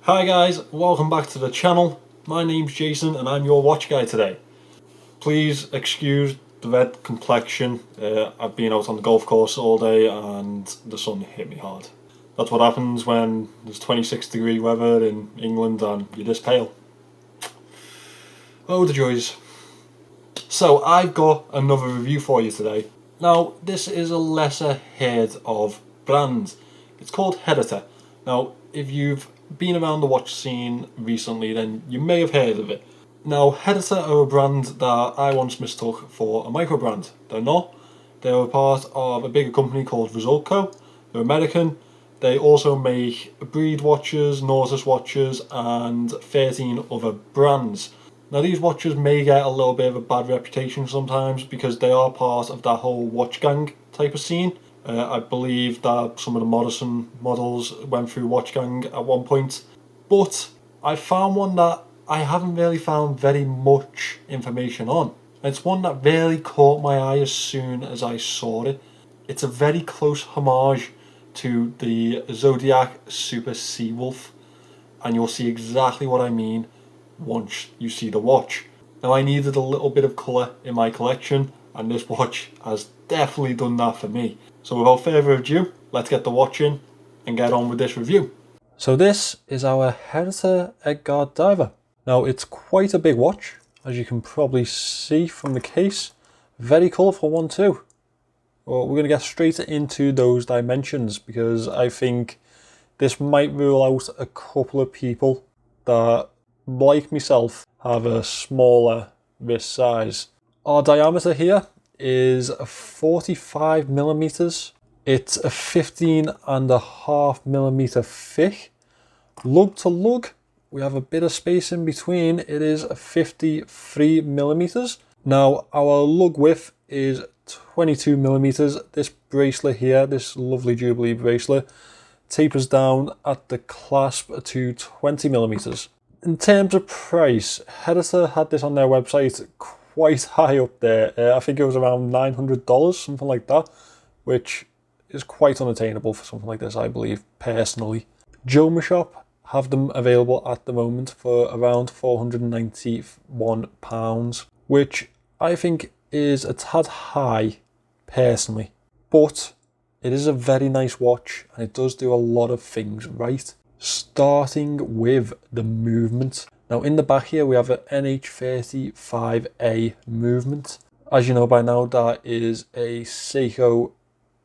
Hi guys, welcome back to the channel. My name's Jason and I'm your watch guy today. Please excuse the red complexion. I've been out on the golf course all day and the sun hit me hard. That's what happens when there's 26-degree weather in England and you're this pale. Oh, the joys. So I've got another review for you today. Now this is a lesser heard of brand. It's called Heritor. Now if you've been around the watch scene recently, then you may have heard of it. Now, Heritor are a brand that I once mistook for a micro brand. They're not. They're a part of a bigger company called Result Co. They're American. They also make Breed watches, Nautilus watches, and 13 other brands. Now, these watches may get a little bit of a bad reputation sometimes because they are part of that whole watch gang type of scene. I believe that some of the Morrison models went through Watch Gang at one point. But I found one that I haven't really found very much information on. It's one that really caught my eye as soon as I saw it. It's a very close homage to the Zodiac Super Seawolf. And you'll see exactly what I mean once you see the watch. Now I needed a little bit of colour in my collection, and this watch has definitely done that for me. So without further ado, let's get the watch in and get on with this review. So this is our Heritor Edgard diver. Now it's quite a big watch, as you can probably see from the case. Very colourful one too. Well, we're going to get straight into those dimensions because I think this might rule out a couple of people that, like myself, have a smaller wrist size. Our diameter here is 45 millimeters. It's a 15.5 millimeter thick. Lug to lug, we have a bit of space in between. It is 53 millimeters. Now our lug width is 22 millimeters. This bracelet here, this lovely Jubilee bracelet, tapers down at the clasp to 20 millimeters. In terms of price, Heritor had this on their website quite high up there. I think it was around $900, something like that, which is quite unattainable for something like this, I believe, personally. Joma Shop have them available at the moment for around £491, which I think is a tad high, personally. But it is a very nice watch, and it does do a lot of things right. Starting with the movement. Now in the back here we have an NH35A movement. As you know by now, that is a Seiko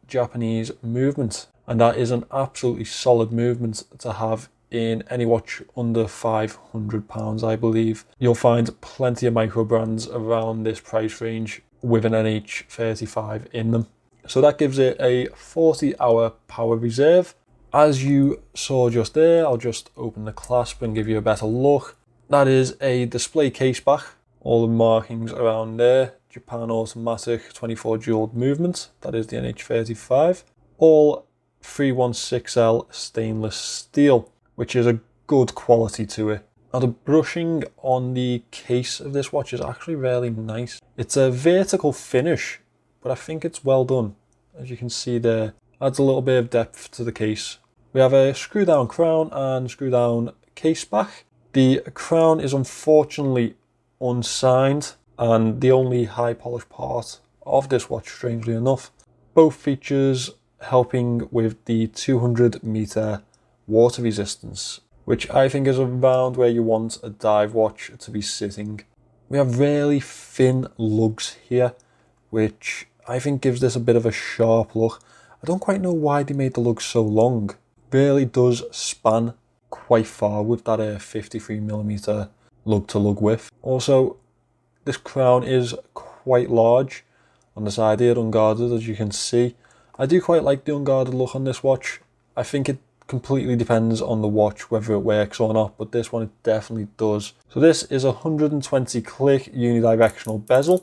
Japanese movement, and that is an absolutely solid movement to have in any watch under £500, I believe. You'll find plenty of micro brands around this price range with an NH35 in them. So that gives it a 40-hour power reserve. As you saw just there, I'll just open the clasp and give you a better look. That is a display case back. All the markings around there. Japan automatic 24 jeweled movement. That is the NH35. All 316L stainless steel, which is a good quality to it. Now the brushing on the case of this watch is actually really nice. It's a vertical finish, but I think it's well done. As you can see there, adds a little bit of depth to the case. We have a screw down crown and screw down case back. The crown is unfortunately unsigned and the only high polished part of this watch, strangely enough. Both features helping with the 200 meter water resistance, which I think is around where you want a dive watch to be sitting. We have really thin lugs here, which I think gives this a bit of a sharp look. I don't quite know why they made the lugs so long. Really does span quite far with that 53mm lug to lug width. Also, this crown is quite large on the side here, unguarded, as you can see. I do quite like the unguarded look on this watch. I think it completely depends on the watch whether it works or not, but this one it definitely does. So this is a 120 click unidirectional bezel.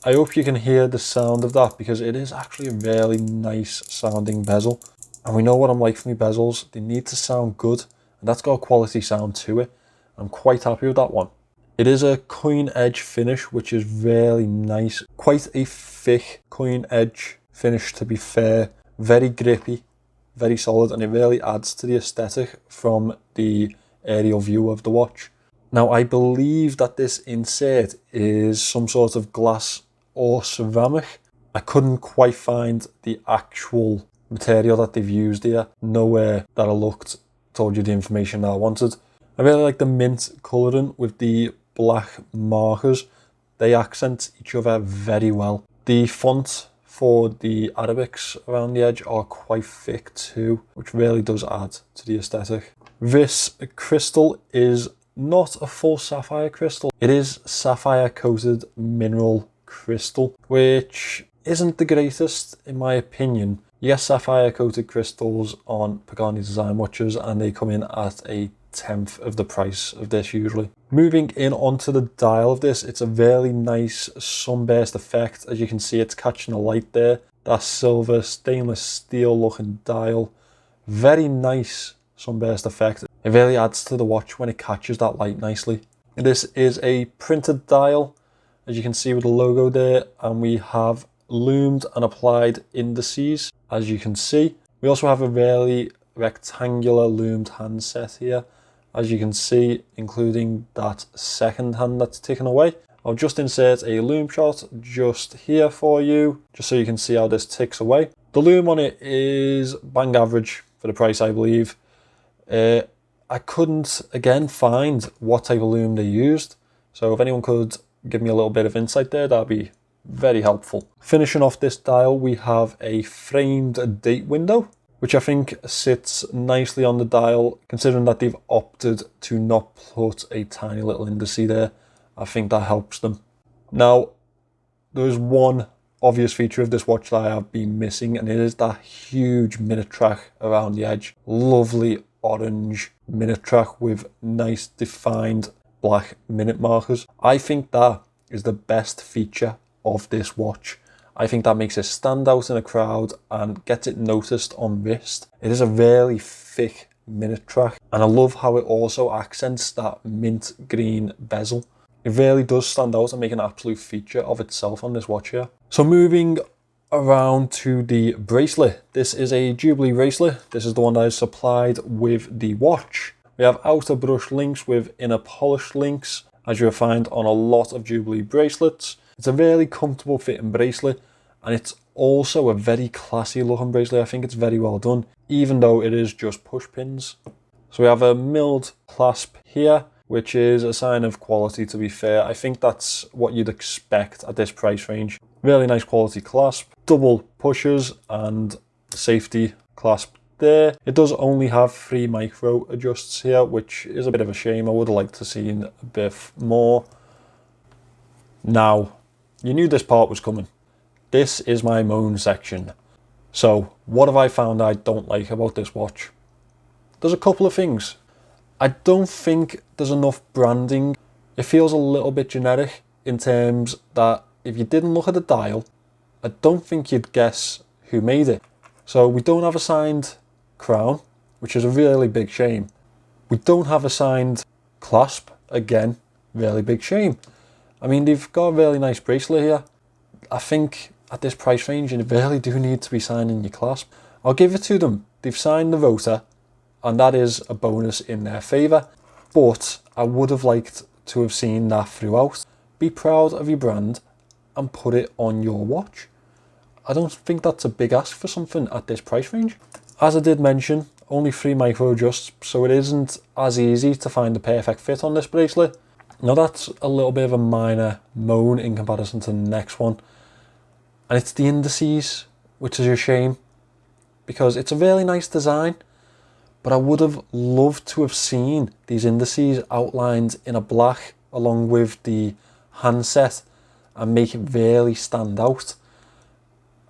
I hope you can hear the sound of that because it is actually a really nice sounding bezel. And we know what I'm like for my bezels. They need to sound good, and that's got a quality sound to it. I'm quite happy with that one. It is a coin edge finish, which is really nice. Quite a thick coin edge finish, to be fair. Very grippy. very solid, and it really adds to the aesthetic from the aerial view of the watch. Now, I believe that this insert is some sort of glass or ceramic. I couldn't quite find the actual material that they've used here. Nowhere that I looked told you the information that I wanted. I really like the mint colouring with the black markers. They accent each other very well. The font for the Arabics around the edge are quite thick too, which really does add to the aesthetic. This crystal is not a full sapphire crystal. It is sapphire coated mineral crystal, which isn't the greatest in my opinion. You get sapphire coated crystals on Pagani design watches and they come in at a 1/10 of the price of this usually. Moving in onto the dial of this, it's a very nice sunburst effect. As you can see, it's catching the light there. That silver stainless steel looking dial. Very nice sunburst effect. It really adds to the watch when it catches that light nicely. This is a printed dial, as you can see with the logo there, and we have loomed and applied indices, as you can see. We also have a really rectangular loomed handset here, as you can see, including that second hand that's ticking away. I'll just insert a loom shot just here for you, just so you can see how this ticks away. The loom on it is bang average for the price, I believe. I couldn't, again, find what type of loom they used. So if anyone could give me a little bit of insight there, that'd be very helpful. Finishing off this dial, we have a framed date window, which I think sits nicely on the dial, considering that they've opted to not put a tiny little indice there. I think that helps them. Now, there's one obvious feature of this watch that I have been missing, and it is that huge minute track around the edge. Lovely orange minute track with nice defined black minute markers. I think that is the best feature of this watch. I think that makes it stand out in a crowd and gets it noticed on wrist. It is a really thick minute track, and I love how it also accents that mint green bezel. It really does stand out and make an absolute feature of itself on this watch here. So moving around to the bracelet. This is a Jubilee bracelet. This is the one that is supplied with the watch. We have outer brush links with inner polished links, as you'll find on a lot of Jubilee bracelets. It's a really comfortable fitting bracelet, and it's also a very classy looking bracelet. I think it's very well done, even though it is just push pins. So we have a milled clasp here, which is a sign of quality, to be fair. I think that's what you'd expect at this price range. Really nice quality clasp, double pushers and safety clasp there. It does only have 3 micro adjusts here, which is a bit of a shame. I would have liked to see a bit more. Now, you knew this part was coming. This is my moan section. So, what have I found I don't like about this watch? There's a couple of things. I don't think there's enough branding. It feels a little bit generic in terms that if you didn't look at the dial, I don't think you'd guess who made it. So we don't have a signed crown, which is a really big shame. We don't have a signed clasp, again, really big shame. I mean, they've got a really nice bracelet here. I think at this price range, you really do need to be signing your clasp. I'll give it to them. They've signed the rotor, and that is a bonus in their favour. But I would have liked to have seen that throughout. Be proud of your brand and put it on your watch. I don't think that's a big ask for something at this price range. As I did mention, only 3 micro adjusts, so it isn't as easy to find the perfect fit on this bracelet. Now that's a little bit of a minor moan in comparison to the next one. And it's the indices, which is a shame, because it's a really nice design, but I would have loved to have seen these indices outlined in a black along with the handset and make it really stand out.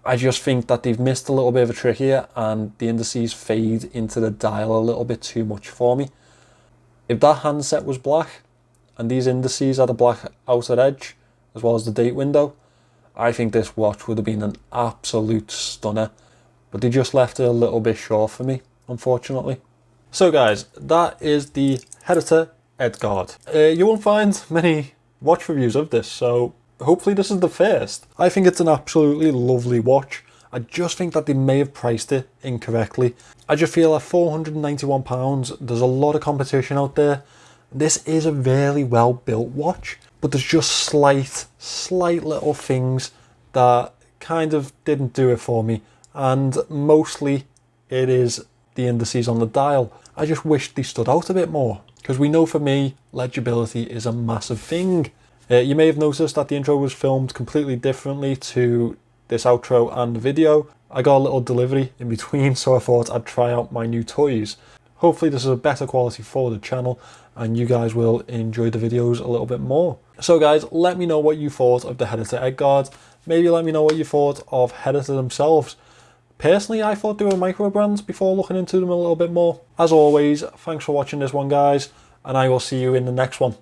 I just think that they've missed a little bit of a trick here, and the indices fade into the dial a little bit too much for me. If that handset was black and these indices had a black outer edge as well as the date window, I think this watch would have been an absolute stunner, but they just left it a little bit short for me, unfortunately. So guys, that is the Heritor Edgard. You won't find many watch reviews of this, so hopefully this is the first. I think it's an absolutely lovely watch. I just think that they may have priced it incorrectly. I just feel at £491, there's a lot of competition out there. This is a really well built watch, but there's just slight little things that kind of didn't do it for me, and mostly it is the indices on the dial. I just wish they stood out a bit more, because we know for me legibility is a massive thing. You may have noticed that the intro was filmed completely differently to this outro and the video. I got a little delivery in between, so I thought I'd try out my new toys. Hopefully this is a better quality for the channel and you guys will enjoy the videos a little bit more. So guys, let me know what you thought of the Heritor Edgard. Maybe let me know what you thought of Heritor themselves. Personally, I thought they were micro brands before looking into them a little bit more. As always, thanks for watching this one, guys, and I will see you in the next one.